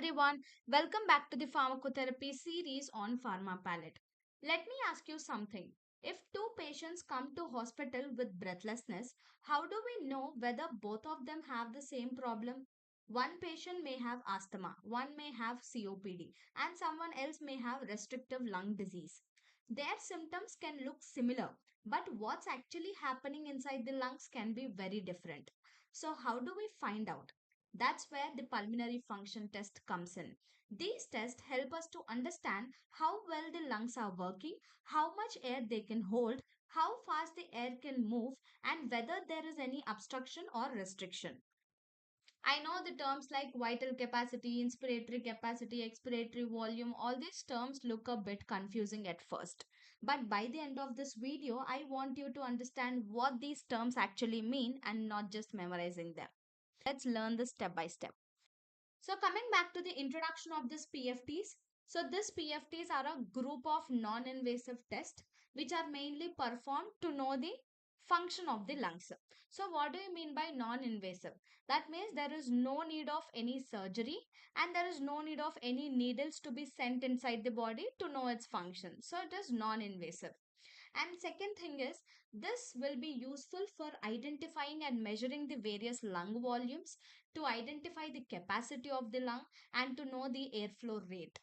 everyone, welcome back to the Pharmacotherapy Series on Pharma Palette. Let me ask you something. If two patients come to hospital with breathlessness, how do we know whether both of them have the same problem? One patient may have asthma, one may have COPD, and someone else may have restrictive lung disease. Their symptoms can look similar, but what's actually happening inside the lungs can be very different. So, how do we find out? That's where the pulmonary function test comes in. These tests help us to understand how well the lungs are working, how much air they can hold, how fast the air can move, and whether there is any obstruction or restriction. I know the terms like vital capacity, inspiratory capacity, expiratory volume, all these terms look a bit confusing at first. But by the end of this video, I want you to understand what these terms actually mean and not just memorizing them. Let's learn this step by step. So coming back to the introduction of this PFTs. So this PFTs are a group of non-invasive tests which are mainly performed to know the function of the lungs. So what do you mean by non-invasive? That means there is no need of any surgery and there is no need of any needles to be sent inside the body to know its function. So it is non-invasive. And second thing is, this will be useful for identifying and measuring the various lung volumes, to identify the capacity of the lung, and to know the airflow rate.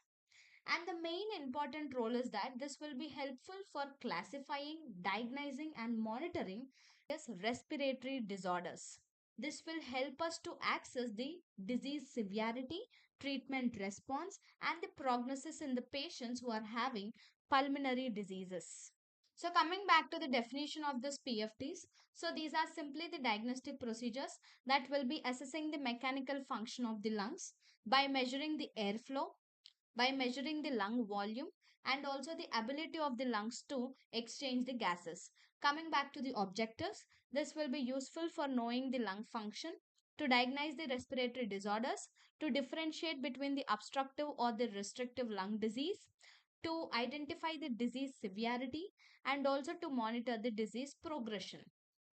And the main important role is that this will be helpful for classifying, diagnosing, and monitoring various respiratory disorders. This will help us to access the disease severity, treatment response, and the prognosis in the patients who are having pulmonary diseases. So coming back to the definition of this PFTs, so these are simply the diagnostic procedures that will be assessing the mechanical function of the lungs by measuring the airflow, by measuring the lung volume, and also the ability of the lungs to exchange the gases. Coming back to the objectives, this will be useful for knowing the lung function, to diagnose the respiratory disorders, to differentiate between the obstructive or the restrictive lung disease, to identify the disease severity, and also to monitor the disease progression.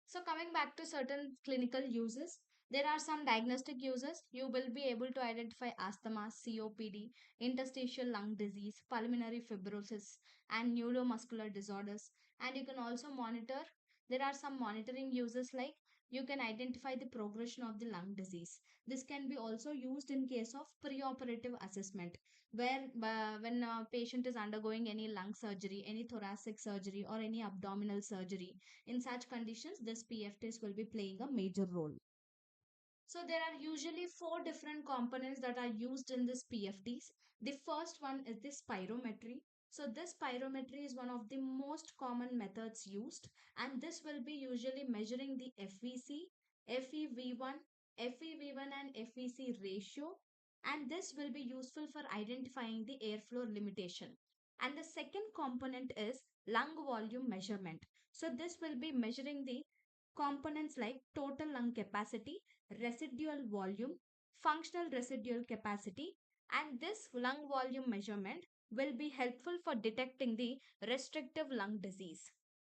So coming back to certain clinical uses, there are some diagnostic uses. You will be able to identify asthma, COPD, interstitial lung disease, pulmonary fibrosis, and neuromuscular disorders. And you can also monitor, there are some monitoring uses like you can identify the progression of the lung disease. This can be also used in case of preoperative assessment, where when a patient is undergoing any lung surgery, any thoracic surgery, or any abdominal surgery. In such conditions, this PFTs will be playing a major role. So there are usually four different components that are used in this PFTs. The first one is the spirometry. So this spirometry is one of the most common methods used, and this will be usually measuring the FVC, FEV1, FEV1 and FVC ratio, and this will be useful for identifying the airflow limitation. And the second component is lung volume measurement. So this will be measuring the components like total lung capacity, residual volume, functional residual capacity, and this lung volume measurement will be helpful for detecting the restrictive lung disease.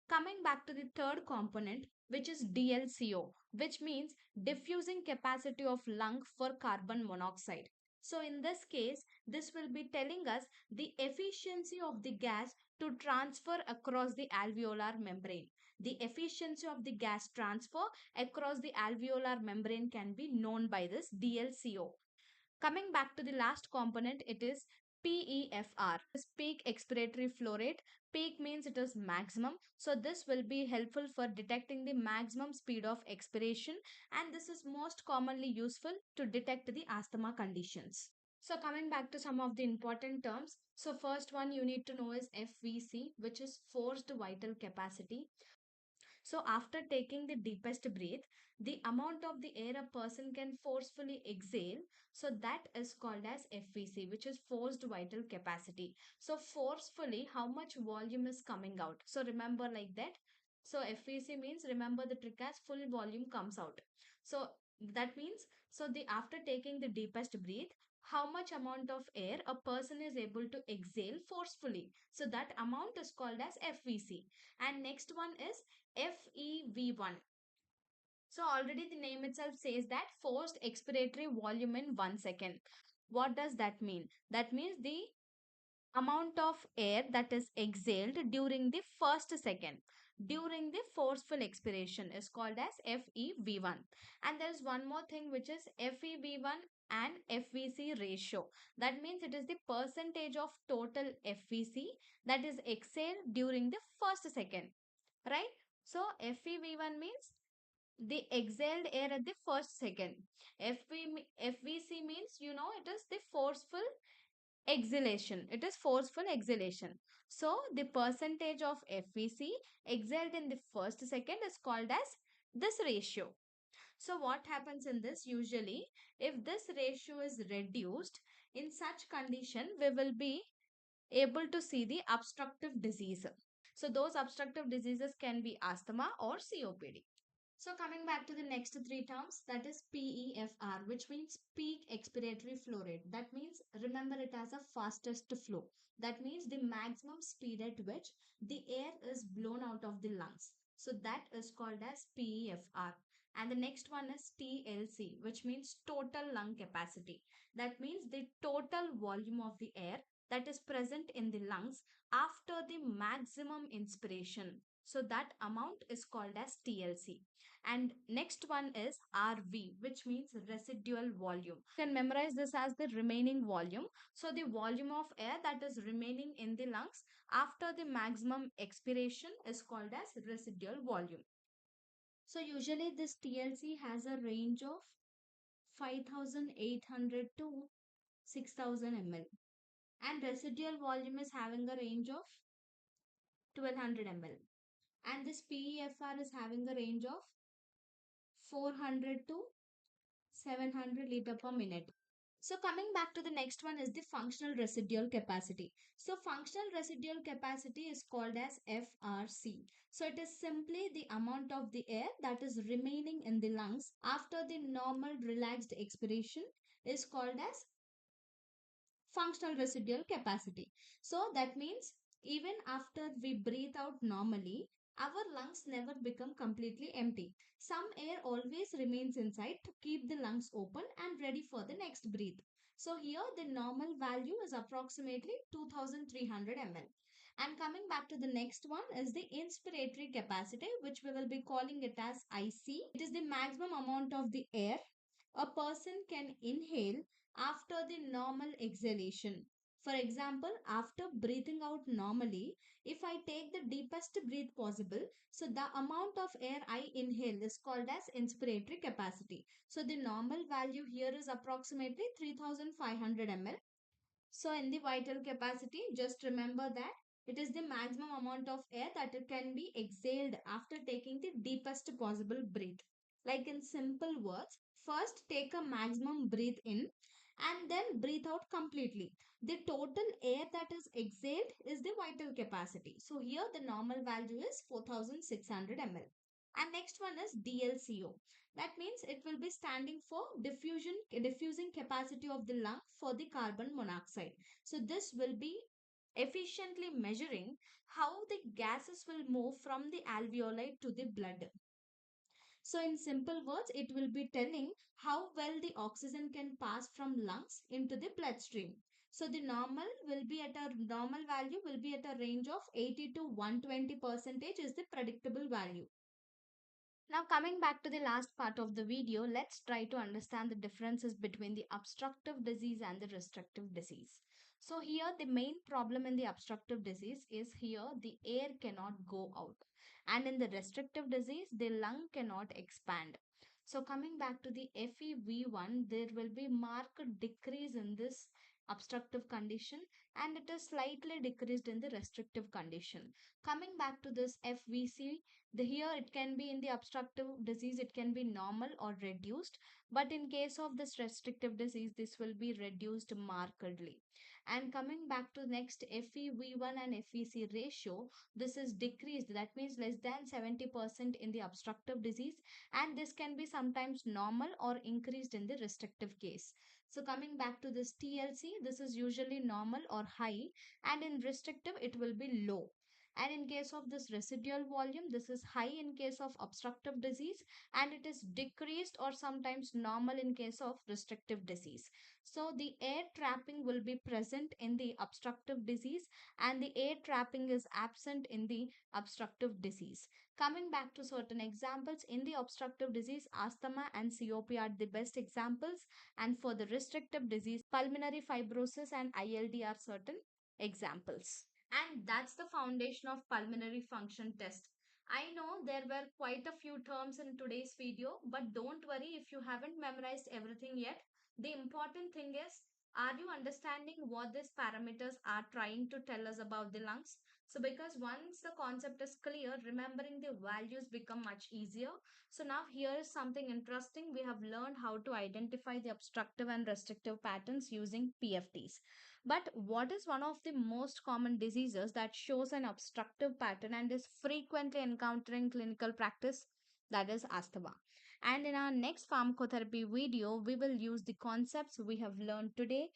Coming back to the third component, which is DLCO, which means diffusing capacity of lung for carbon monoxide. So in this case, this will be telling us the efficiency of the gas to transfer across the alveolar membrane. The efficiency of the gas transfer across the alveolar membrane can be known by this DLCO. Coming back to the last component, it is PEFR, is peak expiratory flow rate. Peak means it is maximum. So this will be helpful for detecting the maximum speed of expiration, and this is most commonly useful to detect the asthma conditions. So coming back to some of the important terms. So first one you need to know is FVC, which is forced vital capacity. So after taking the deepest breath, the amount of the air a person can forcefully exhale, so that is called as FVC, which is forced vital capacity. So forcefully, how much volume is coming out? So remember like that. So FVC means, remember the trick as full volume comes out. So that means, so the after taking the deepest breath, how much amount of air a person is able to exhale forcefully. So that amount is called as FVC. And next one is FEV1. So already the name itself says that forced expiratory volume in 1 second. What does that mean? That means the amount of air that is exhaled during the first second during the forceful expiration is called as FEV1. And there is one more thing, which is FEV1 and FVC ratio. That means it is the percentage of total FVC that is exhaled during the first second, right? So FEV1 means the exhaled air at the first second. FVC means, it is the forceful exhalation. It is forceful exhalation. So the percentage of FVC exhaled in the first second is called as this ratio. So what happens in this? Usually, if this ratio is reduced, in such condition, we will be able to see the obstructive disease. So those obstructive diseases can be asthma or COPD. So coming back to the next three terms, that is PEFR, which means peak expiratory flow rate. That means remember it as a fastest flow. That means the maximum speed at which the air is blown out of the lungs. So that is called as PEFR. And the next one is TLC, which means total lung capacity. That means the total volume of the air that is present in the lungs after the maximum inspiration. So that amount is called as TLC. And next one is RV, which means residual volume. You can memorize this as the remaining volume. So the volume of air that is remaining in the lungs after the maximum expiration is called as residual volume. So usually this TLC has a range of 5800 to 6000 ml, and residual volume is having a range of 1200 ml, and this PEFR is having a range of 400 to 700 liter per minute. So coming back to the next one is the functional residual capacity. So functional residual capacity is called as FRC. So it is simply the amount of the air that is remaining in the lungs after the normal relaxed expiration is called as functional residual capacity. So that means even after we breathe out normally, our lungs never become completely empty. Some air always remains inside to keep the lungs open and ready for the next breath. So here the normal value is approximately 2300 ml. And coming back to the next one is the inspiratory capacity, which we will be calling it as IC. It is the maximum amount of the air a person can inhale after the normal exhalation. For example, after breathing out normally, if I take the deepest breath possible, so the amount of air I inhale is called as inspiratory capacity. So the normal value here is approximately 3500 ml. So in the vital capacity, just remember that it is the maximum amount of air that it can be exhaled after taking the deepest possible breath. Like in simple words, first take a maximum breath in and then breathe out completely. The total air that is exhaled is the vital capacity. So here the normal value is 4600 ml. And next one is DLCO. That means it will be standing for diffusing capacity of the lung for the carbon monoxide. So this will be efficiently measuring how the gases will move from the alveoli to the blood. So in simple words, it will be telling how well the oxygen can pass from lungs into the bloodstream. So the normal value will be at a range of 80 to 120 percentage is the predictable value. Now coming back to the last part of the video, let's try to understand the differences between the obstructive disease and the restrictive disease. So here the main problem in the obstructive disease is here the air cannot go out, and in the restrictive disease the lung cannot expand. So coming back to the FEV1, there will be marked decrease in this obstructive condition and it is slightly decreased in the restrictive condition. Coming back to this FVC, here it can be in the obstructive disease, it can be normal or reduced, but in case of this restrictive disease this will be reduced markedly. And coming back to next, FeV1 and FVC ratio, this is decreased, that means less than 70% in the obstructive disease, and this can be sometimes normal or increased in the restrictive case. So coming back to this TLC, this is usually normal or high, and in restrictive it will be low. And in case of this residual volume, this is high in case of obstructive disease, and it is decreased or sometimes normal in case of restrictive disease. So the air trapping will be present in the obstructive disease, and the air trapping is absent in the obstructive disease. Coming back to certain examples, in the obstructive disease, asthma and COP are the best examples, and for the restrictive disease, pulmonary fibrosis and ILD are certain examples. And that's the foundation of pulmonary function test. I know there were quite a few terms in today's video, but don't worry if you haven't memorized everything yet. The important thing is, are you understanding what these parameters are trying to tell us about the lungs? So, because once the concept is clear, remembering the values become much easier. So, now here is something interesting. We have learned how to identify the obstructive and restrictive patterns using PFTs. But what is one of the most common diseases that shows an obstructive pattern and is frequently encountered in clinical practice? That is asthma. And in our next pharmacotherapy video, we will use the concepts we have learned today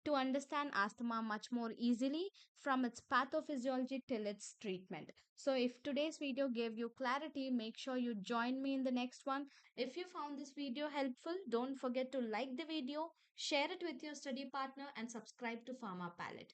to understand asthma much more easily from its pathophysiology till its treatment. So, if today's video gave you clarity, make sure you join me in the next one. If you found this video helpful, don't forget to like the video, share it with your study partner, and subscribe to Pharma Palette.